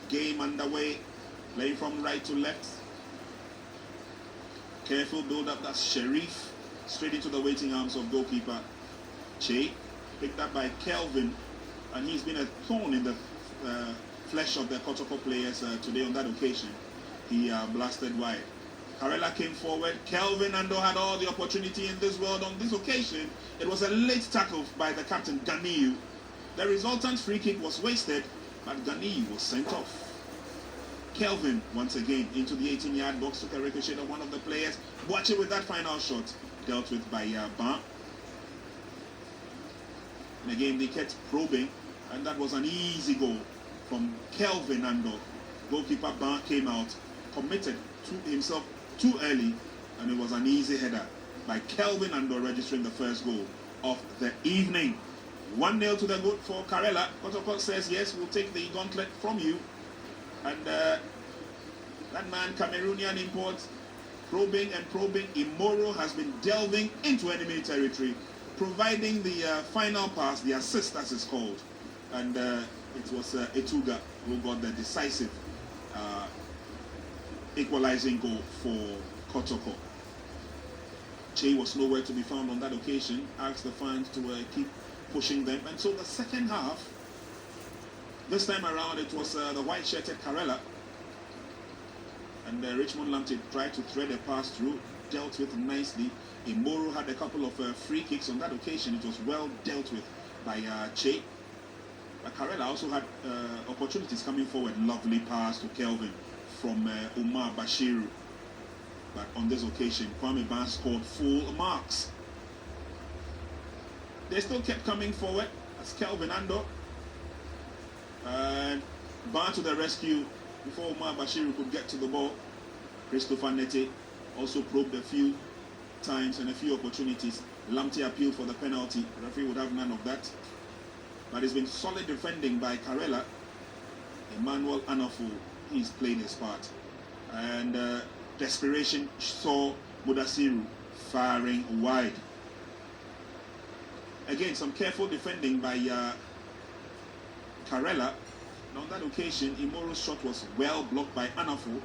game underway. Playing from right to left. Careful build up. That's Sharif. Straight into the waiting arms of goalkeeper Che. Picked up by Kelvin. And he's been a thorn in the flesh of the Kotoko players today on that occasion. He blasted wide. Karela came forward. Kelvin Ando had all the opportunity in this world. On this occasion, it was a late tackle by the captain, Ganiyu. The resultant free kick was wasted, but Ganiyu was sent off. Kelvin, once again, into the 18-yard box, took a ricochet of one of the players. Watch it with that final shot, dealt with by Ban. And again, they kept probing, and that was an easy goal from Kelvin Ando. Goalkeeper Ban came out, committed to himself too early, and it was an easy header by Kelvin Ando, registering the first goal of the evening. 1-0 to the good for Karela. Kotoko says, yes, we'll take the gauntlet from you. And that man, Cameroonian import, probing and probing. Imoro has been delving into enemy territory, providing the final pass, the assist as it's called. And it was Etuga who got the decisive equalizing goal for Kotoko. Che was nowhere to be found on that occasion. Asked the fans to keep pushing them. And so the second half, this time around, it was the white-shirted Karela. And Richmond Lamptey tried to thread a pass through, dealt with nicely. Imoro had a couple of free kicks on that occasion. It was well dealt with by Che. But Karela also had opportunities coming forward. Lovely pass to Kelvin from Umar Bashiru. But on this occasion, Kwame Ban scored full marks. They still kept coming forward as Kelvin Ando. And Ban to the rescue before Umar Bashiru could get to the ball. Christopher Nete also probed a few times and a few opportunities. Lamptey appealed for the penalty. The referee would have none of that. But it's been solid defending by Karela. Emmanuel Anafu, he's played his part. And desperation saw Mudasiru firing wide. Again, some careful defending by Karela. And on that occasion, Imoro's shot was well blocked by Anafu.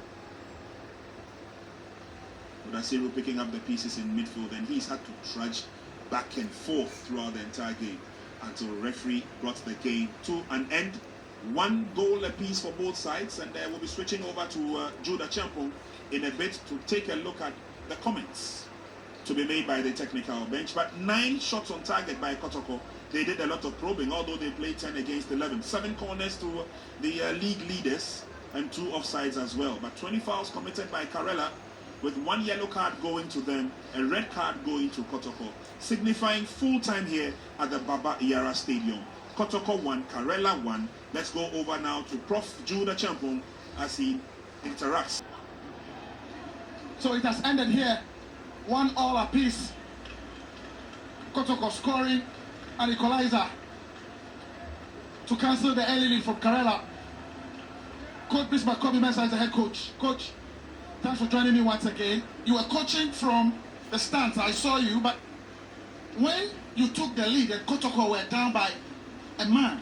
Mudasiru picking up the pieces in midfield, and he's had to trudge back and forth throughout the entire game until referee brought the game to an end. 1 goal apiece for both sides, and we'll be switching over to Judah Champong in a bit to take a look at the comments to be made by the technical bench. But 9 shots on target by Kotoko. They did a lot of probing, although they played 10 against 11. 7 corners to the league leaders and 2 offsides as well. But 20 fouls committed by Karela, with 1 yellow card going to them, a red card going to Kotoko, signifying full time here at the Baba Yara Stadium. Kotoko 1, Karela 1. Let's go over now to Prof. Judah Champong as he interacts. So it has ended here, 1-1 apiece. Kotoko scoring an equalizer to cancel the early lead from Karela. Coach Bismarck Kobe Mensah is the head coach. Coach, thanks for joining me once again. You were coaching from the stands, I saw you, but when you took the lead and Kotoko were down by a man,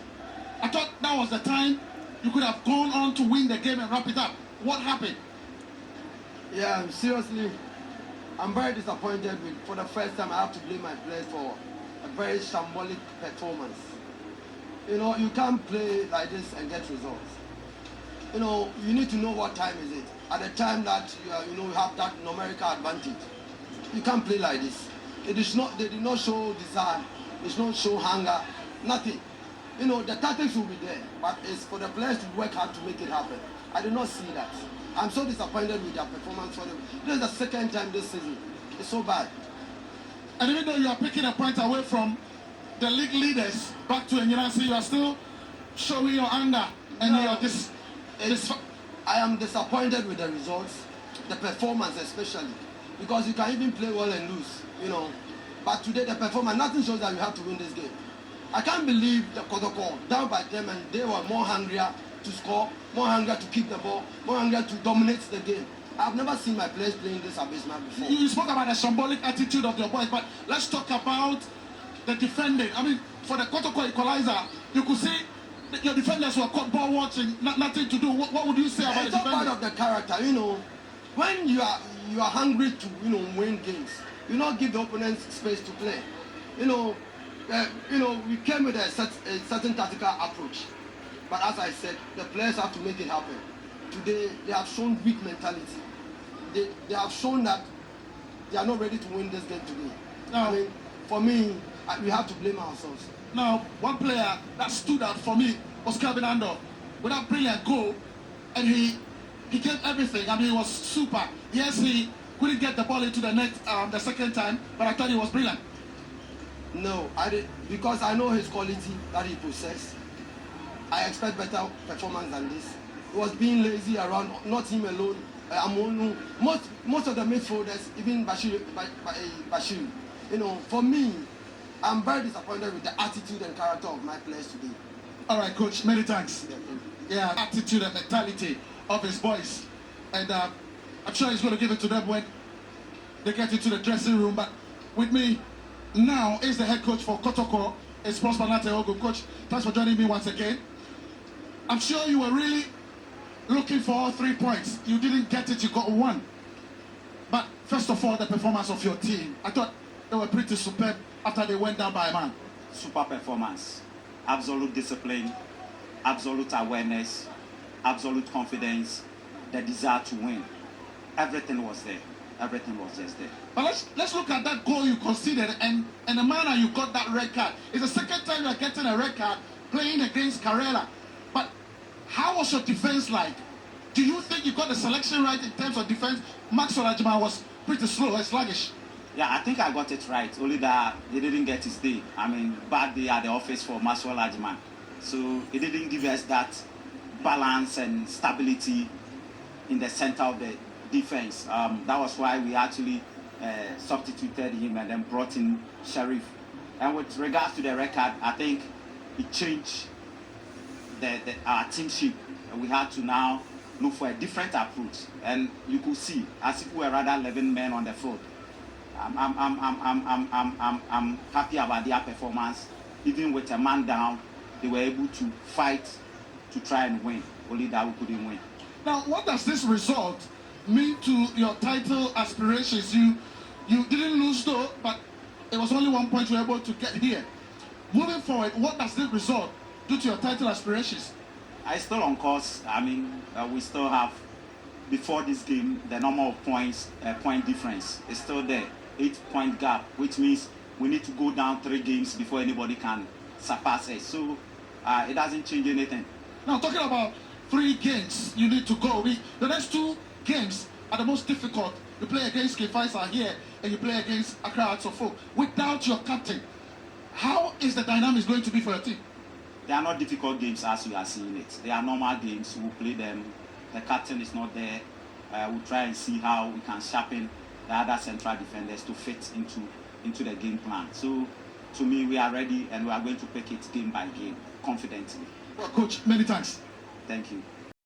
I thought that was the time you could have gone on to win the game and wrap it up. What happened? Yeah, seriously, I'm very disappointed for the first time I have to blame my players for a very shambolic performance. You know, you can't play like this and get results. You know, you need to know what time is it. At the time that you have that numerical advantage, you can't play like this. They did not show desire. They did not show hunger. Nothing. You know, the tactics will be there, but it's for the players to work hard to make it happen. I did not see that. I'm so disappointed with their performance for them. This is the second time this season. It's so bad. And even though you are picking a point away from the league leaders back to Engineering, you are still showing your anger and I am disappointed with the results, the performance especially, because you can even play well and lose, you know. But today the performance, nothing shows that you have to win this game. I can't believe the Kotoko down by them and they were more hungrier to score, more hungrier to keep the ball, more hungrier to dominate the game. I've never seen my players playing this abysmal before. You spoke about the symbolic attitude of your boys, but let's talk about the defending. I mean, for the Kotoko equalizer, you could see your defenders were caught ball watching, nothing to do. What would you say about the It's all part defenders? of the character, you know. When you are hungry to win games, you not give the opponents space to play. We came with a certain tactical approach, but as I said, the players have to make it happen. Today they have shown weak mentality. They have shown that they are not ready to win this game today. No. I mean, for me, we have to blame ourselves. Now, one player that stood out for me was Kelvin Ando with that brilliant goal, and he gave everything. I mean, he was super. Yes, he couldn't get the ball into the net the second time, but I thought he was brilliant. No, I did, because I know his quality that he possesses. I expect better performance than this. He was being lazy around, not him alone. Amonu, most of the midfielders, even Bashir. For me, I'm very disappointed with the attitude and character of my players today. All right, coach, many thanks. Yeah, attitude and mentality of his boys. And I'm sure he's going to give it to them when they get into the dressing room. But with me now is the head coach for Kotoko. It's Prosper Nateogo. Coach, thanks for joining me once again. I'm sure you were really looking for all 3 points. You didn't get it, you got 1. But first of all, the performance of your team. I thought they were pretty superb after they went down by a man. Super performance, absolute discipline, absolute awareness, absolute confidence, the desire to win. Everything was there. Everything was just there. But let's look at that goal you conceded and the manner you got that red card. It's the second time you're getting a red card playing against Karela. But how was your defense like? Do you think you got the selection right in terms of defense? Max Olajima was pretty slow and sluggish. Yeah, I think I got it right. Only that he didn't get his day. I mean, bad day at the office for Maxwell Ajman. So he didn't give us that balance and stability in the center of the defense. That was why we actually substituted him and then brought in Sheriff. And with regards to the record, I think it changed our teamship. We had to now look for a different approach. And you could see, as if we were rather 11 men on the field. I'm happy about their performance. Even with a man down, they were able to fight to try and win. Only that we couldn't win. Now, what does this result mean to your title aspirations? You didn't lose though, but it was only 1 point you were able to get here. Moving forward, what does this result do to your title aspirations? I still on course. I mean, we still have, before this game, the number of points, point difference is still there. 8-point gap, which means we need to go down 3 games before anybody can surpass us. So it doesn't change anything. Now, talking about 3 games you need to go. The next 2 games are the most difficult. You play against K-Faisal here and you play against Accra Hearts of Oak without your captain. How is the dynamics going to be for your team? They are not difficult games as we are seeing it. They are normal games. We'll play them. The captain is not there. We'll try and see how we can sharpen the other central defenders to fit into the game plan. So, to me, we are ready and we are going to pick it game by game confidently. Well, Coach, many thanks. Thank you.